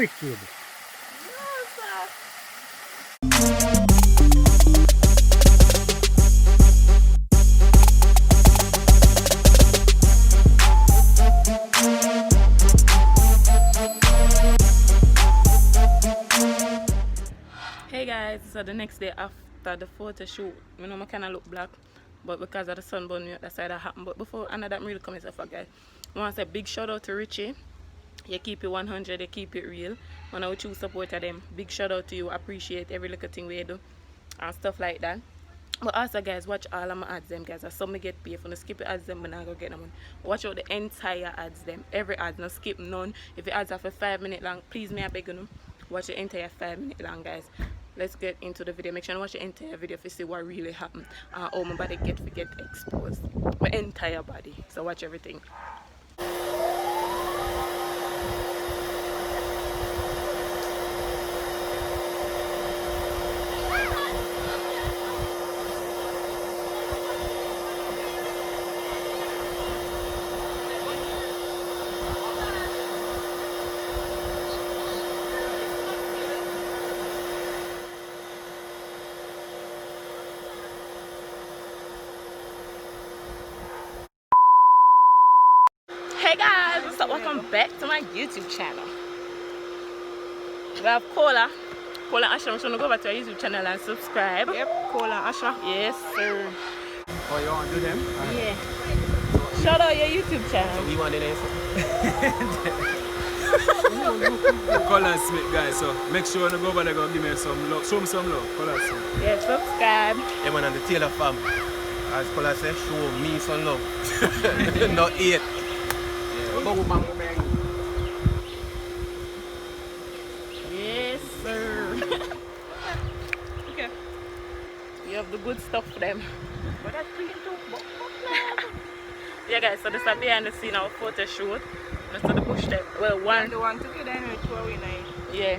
wicked. Hey guys, so the next day after the photo shoot, you know I kind of look black, but because of the sunburn, that's why that happened. But before I know that really comes up, guys, I want to say big shout out to Richie. You keep it 100, you keep it real. When I choose support of them, big shout out to you. Appreciate every little thing we do and stuff like that. But also guys, watch all of my ads them guys. As some me get paid. If you skip the ads them, but I go get them money. Watch out the entire ads them. Every ad, no skip none. If the ads are for 5 minutes long, please me I beg you. Watch the entire 5 minutes long guys. Let's get into the video. Make sure you watch the entire video to see what really happened and how my body get exposed. My entire body. So watch everything. Hey guys, so welcome back to my YouTube channel. We have Cola and Asha. I'm trying to go back to our YouTube channel and subscribe. Yep, Cola and Asha. Yes, sir. Oh, you want to do them? Yeah. Shout out your YouTube channel. We want the name. Color Smith, guys. So make sure you go over there and give me some love. Show me some love. Color Smith. Yeah, subscribe. Yeah, man, and the Taylor fam. As Color says, show me some love. Not eat. Yes, sir. Okay. You have the good stuff for them. But that's pretty too. Yeah, guys, so this is behind the scene of photo shoot. Let's do the bush there. Well, one. The one together and with 2 away night. Yeah.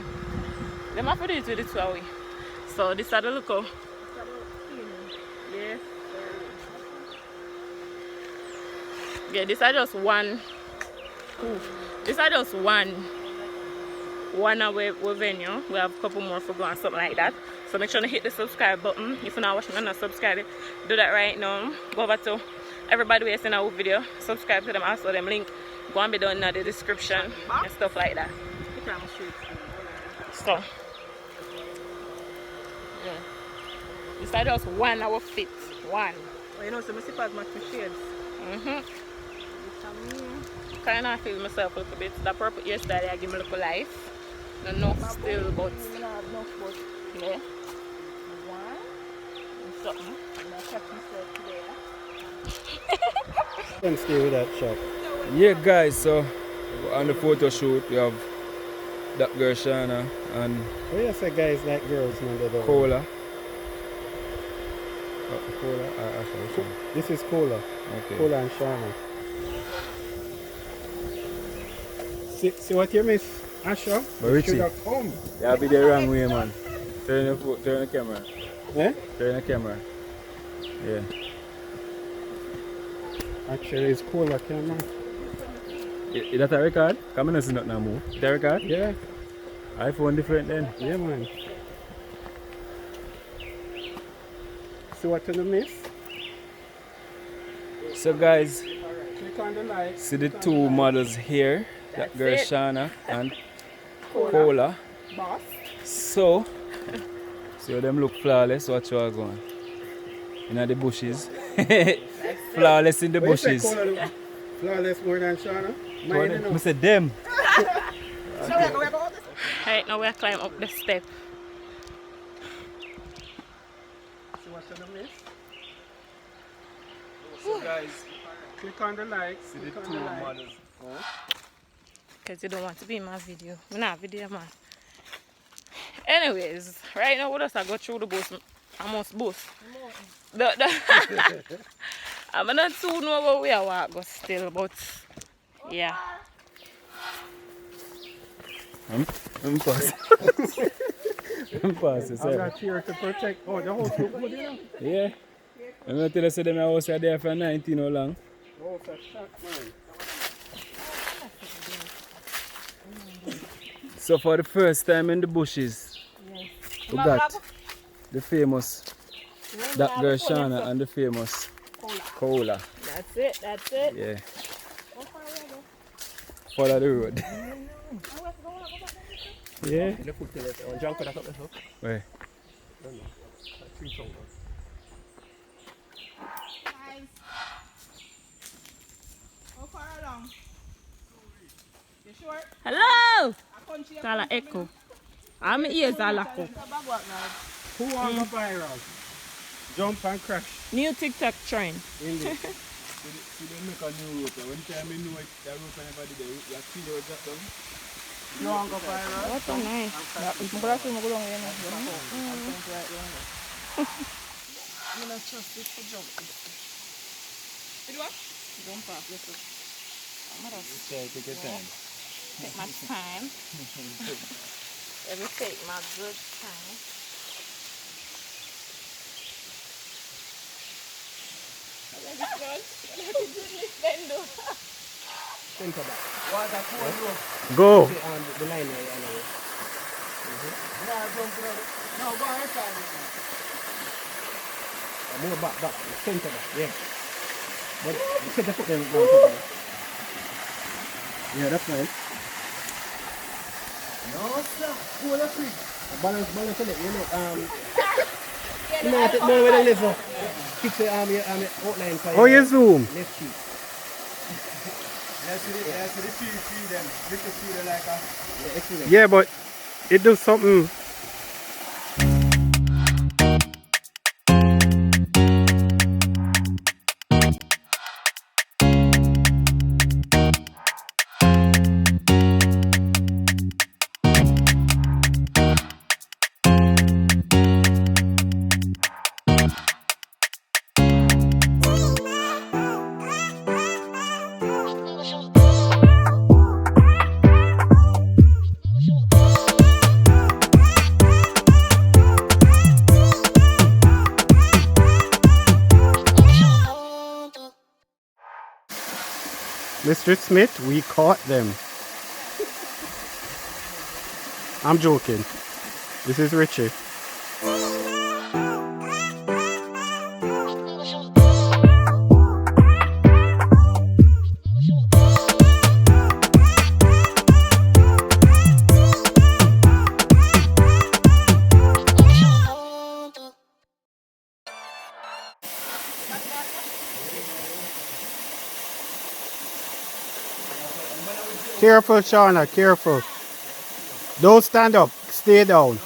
Them have to do it with the 2 away. So this is the look out. Yes. Yeah, this is just one. This is just one away venue. We have a couple more for go and something like that. So make sure to hit the subscribe button. If you're not watching and not subscribed, do that right now. Go over to everybody who's in our video. Subscribe to them, also them link. Go and be down in the description and stuff like that. So yeah. This is just 1 hour fit. One. Oh, you know, so my slippers match my shades. Kind of feel myself a little bit. The purple yesterday I give me a little life. No, still, but yeah. One. Something. And I check myself today. Don't stay with that shot. Yeah, guys. So on the photo shoot, we have that girl Shawna and Oh, you say guys like girls now they don't. Cola. Cola. This is Cola. Okay. Cola and Shawna. See what you miss, Asha? But You Richie. should have come. Yeah, I'll be the wrong way, man. Turn the camera. Eh? Turn the camera. Yeah. Actually, it's Cola camera. Is that a record? Come on, it's not now move. Is that a record? Yeah. iPhone different then. Yeah, man. See what you miss? So guys, Click on the like. see the two models here. That girl it. Shawna and Cola. Boss. So, see how them look flawless. Watch how I going. In the bushes. Flawless in the What you say, bushes. Cola look flawless more than Shawna? Mine, you know. I said them. Right now we're climbing up the step. See what you miss? So guys, Click on the like. see the click on two the like. models. Because you don't want to be in my video. I'm not a video man. Anyways, right now we just go through the bus. Almost bus. I'm not too know where we are walk still, but yeah. I'm pass. I'm pass. I'm not here to protect. Oh, the house look good, you know? Yeah. I'm going to tell you that my house are there for 19 how long. Oh, it's a shot, man. So for the first time in the bushes, we got the famous that girl Shawna and the famous Cola. That's it, that's it. Yeah. Follow the road. Yeah. Where? How far along? You sure? Hello! Tala echo. I'm ears are locked up. Who want go viral? Jump and crash. New TikTok trend. English. See them make a new rope. When time you know it, that rope never did it. You see how it drop down. You want go viral? That's so nice. I'm not trust it for jump. It what? Jump off, yes, sir. Take your time. Take my time. Every take my good time. Center back. Water cool, Go. the line here, anyway. No, go ahead. More back. Center back, yeah. But you set the foot down. Yeah, that's right. No, sir. Cool, that's it. Balance on it, you know. You know where the level. Fix the outline for Oh, you zoom. left cheek. That's the tree them. Little tree like a... Yeah, excellent. Yeah, but it does something. Mr. Smith, we caught them. I'm joking. This is Richie. Careful, Shawna, careful. Don't stand up, stay down.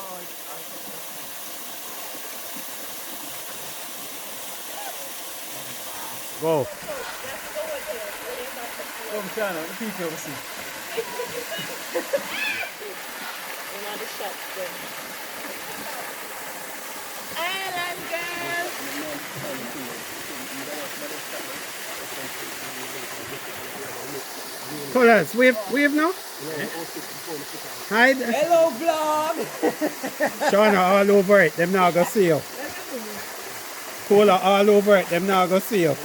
Go. Come Shawna, the people will see. Another shot then. Island girl! Colors, wave now. Hide. Hello, vlog. Shawna all over it, them now go see you. Cola all over it, them now go see you.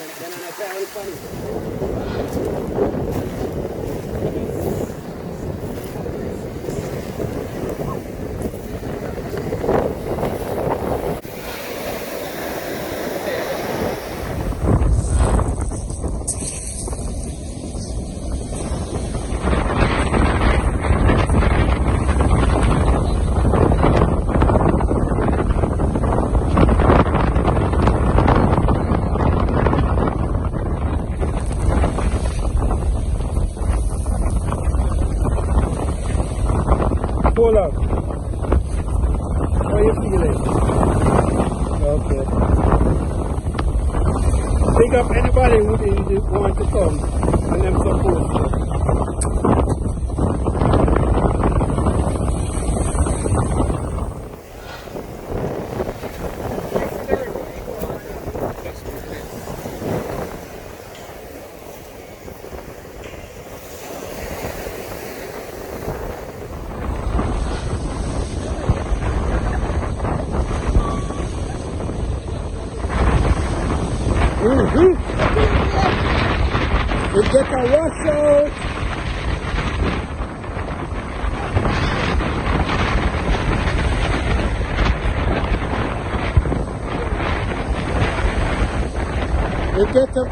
Cola, how you feeling? Okay. Pick up anybody who didn't want to come and them supposed to. We get a wash out. You get up.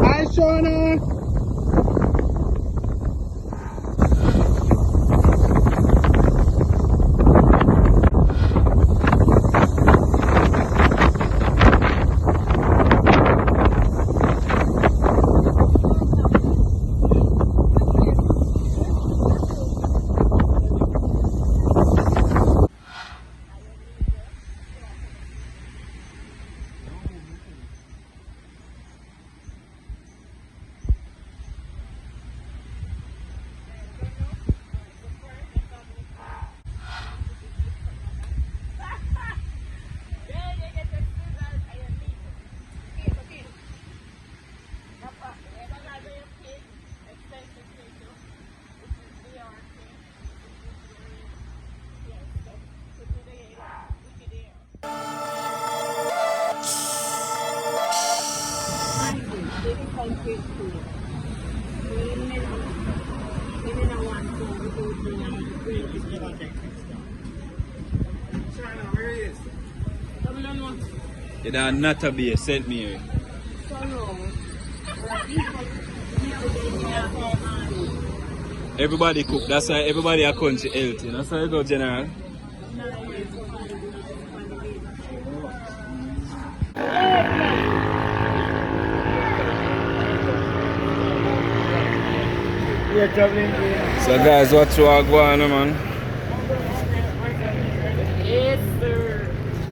Hi, Shawna. You know, not a be St. Mary. Everybody cook. That's why everybody are country healthy. That's how you go, General. You're traveling here. So guys, what you are going on, man?